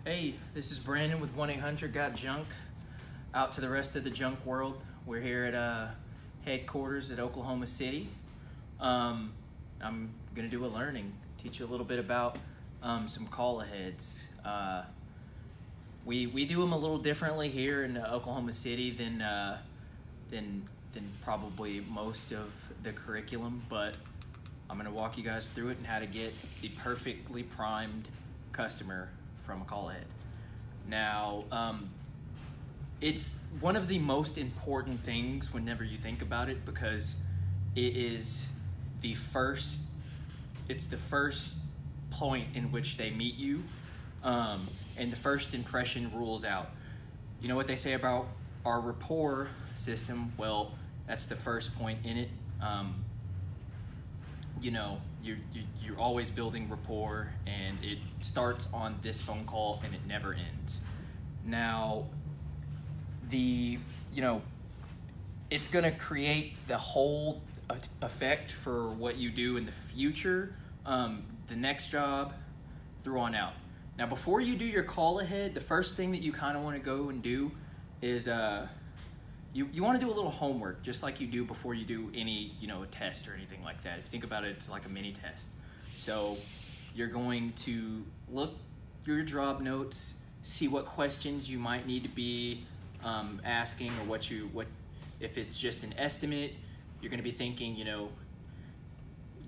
Hey, this is Brandon with 1-800-GOT-JUNK. Out to the rest of the junk world. We're here at headquarters at Oklahoma City. I'm going to do a learning, teach you a little bit about some call-aheads. We do them a little differently here in Oklahoma City than probably most of the curriculum, but I'm going to walk you guys through it and how to get the perfectly primed customer from a call ahead. Now, it's one of the most important things whenever you think about it, because it's the first point in which they meet you, and the first impression rules out. You know what they say about our rapport system? Well, that's the first point in it. You're always building rapport, and it starts on this phone call and it never ends. Now, it's gonna create the whole effect for what you do in the future, the next job, through on out. Now, before you do your call ahead, the first thing that you kind of want to go and do is you want to do a little homework, just like you do before you do any a test or anything like that. If you think about it, it's like a mini test. So you're going to look through your job notes, see what questions you might need to be asking, or what if it's just an estimate, you're going to be thinking,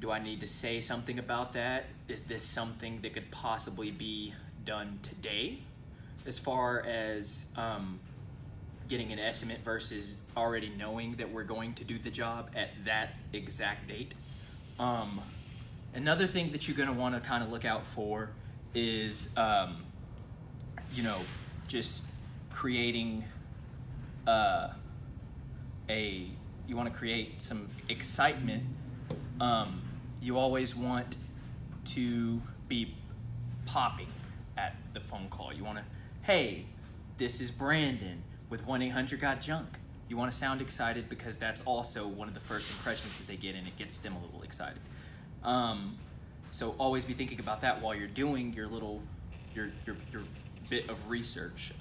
do I need to say something about that? Is this something that could possibly be done today, as far as getting an estimate versus already knowing that we're going to do the job at that exact date. Another thing that you're going to want to kind of look out for is, just creating you want to create some excitement. You always want to be popping at the phone call. You want to, hey, this is Brandon with 1-800-GOT-JUNK. You want to sound excited, because that's also one of the first impressions that they get, and it gets them a little excited. So always be thinking about that while you're doing your bit of research.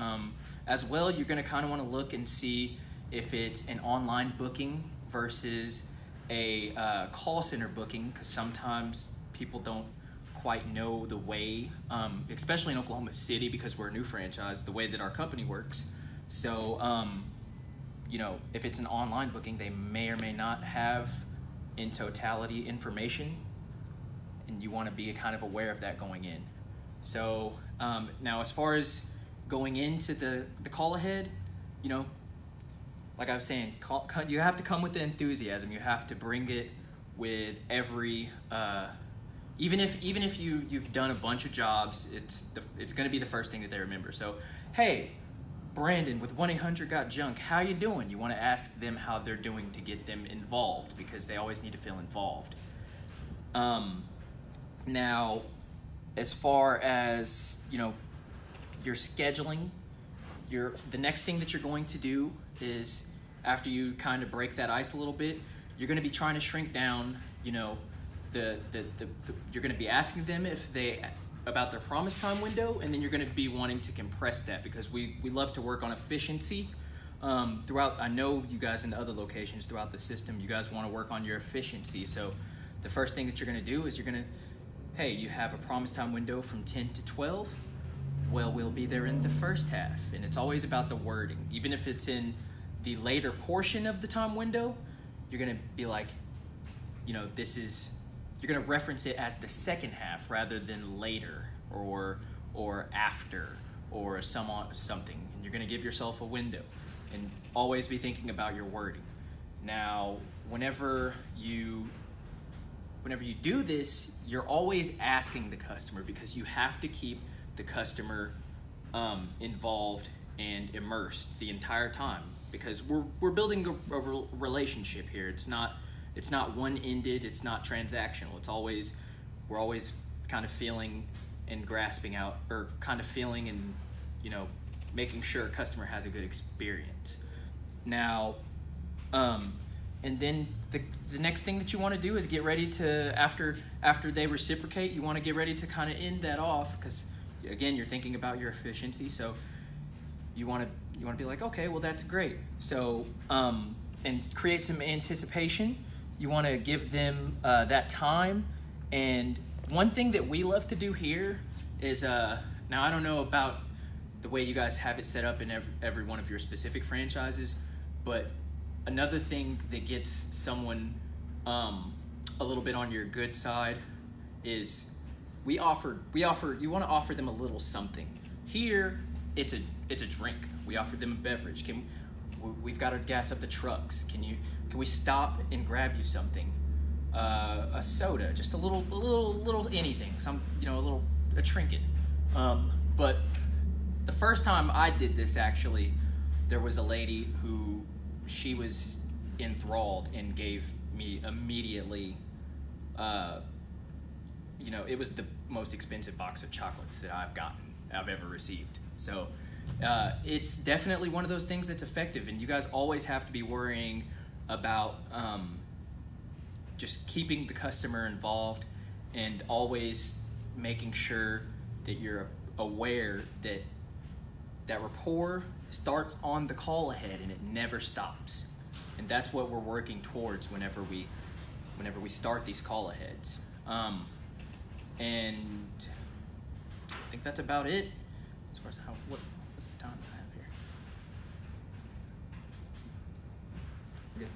As well, you're going to kind of want to look and see if it's an online booking versus a call center booking, because sometimes people don't quite know the way, especially in Oklahoma City, because we're a new franchise, the way that our company works. So, if it's an online booking, they may or may not have in totality information, and you want to be kind of aware of that going in. So now, as far as going into the call ahead, like I was saying, you have to come with the enthusiasm. You have to bring it with every, even if you've done a bunch of jobs, it's going to be the first thing that they remember. So, hey, Brandon with 1-800-GOT-JUNK, how you doing? You want to ask them how they're doing to get them involved, because they always need to feel involved. Now, as far as your scheduling, the next thing that you're going to do is, after you kind of break that ice a little bit, you're going to be trying to shrink down. You're going to be asking them about their promise time window, and then you're going to be wanting to compress that, because we love to work on efficiency throughout. I know you guys in the other locations throughout the system, you guys want to work on your efficiency. So the first thing that you're going to do is hey, you have a promise time window from 10 to 12. Well, we'll be there in the first half, and it's always about the wording. Even if it's in the later portion of the time window, you're going to be like, you're going to reference it as the second half rather than later or after or something. And you're going to give yourself a window, and always be thinking about your wording. Now, whenever you do this, you're always asking the customer, because you have to keep the customer involved and immersed the entire time, because we're building a relationship here. It's not one-ended. It's not transactional. We're always kind of feeling and grasping out, or kind of feeling and making sure a customer has a good experience. Now, and then the next thing that you want to do is get ready to, after they reciprocate, you want to get ready to kind of end that off, because again, you're thinking about your efficiency, so you want to be like, okay, well, that's great. So and create some anticipation. You want to give them that time. And one thing that we love to do here is now I don't know about the way you guys have it set up in every one of your specific franchises, but another thing that gets someone a little bit on your good side is you want to offer them a little something. Here it's a drink. We offer them a beverage. We've got to gas up the trucks. Can we stop and grab you something? A soda, just a little anything, a trinket. But the first time I did this, actually, there was a lady who she was enthralled and gave me immediately. It was the most expensive box of chocolates that I've ever received. So it's definitely one of those things that's effective, and you guys always have to be worrying about just keeping the customer involved and always making sure that you're aware that rapport starts on the call ahead and it never stops. And that's what we're working towards whenever we start these call aheads. And I think that's about it as far as what's the time that I have here. Good.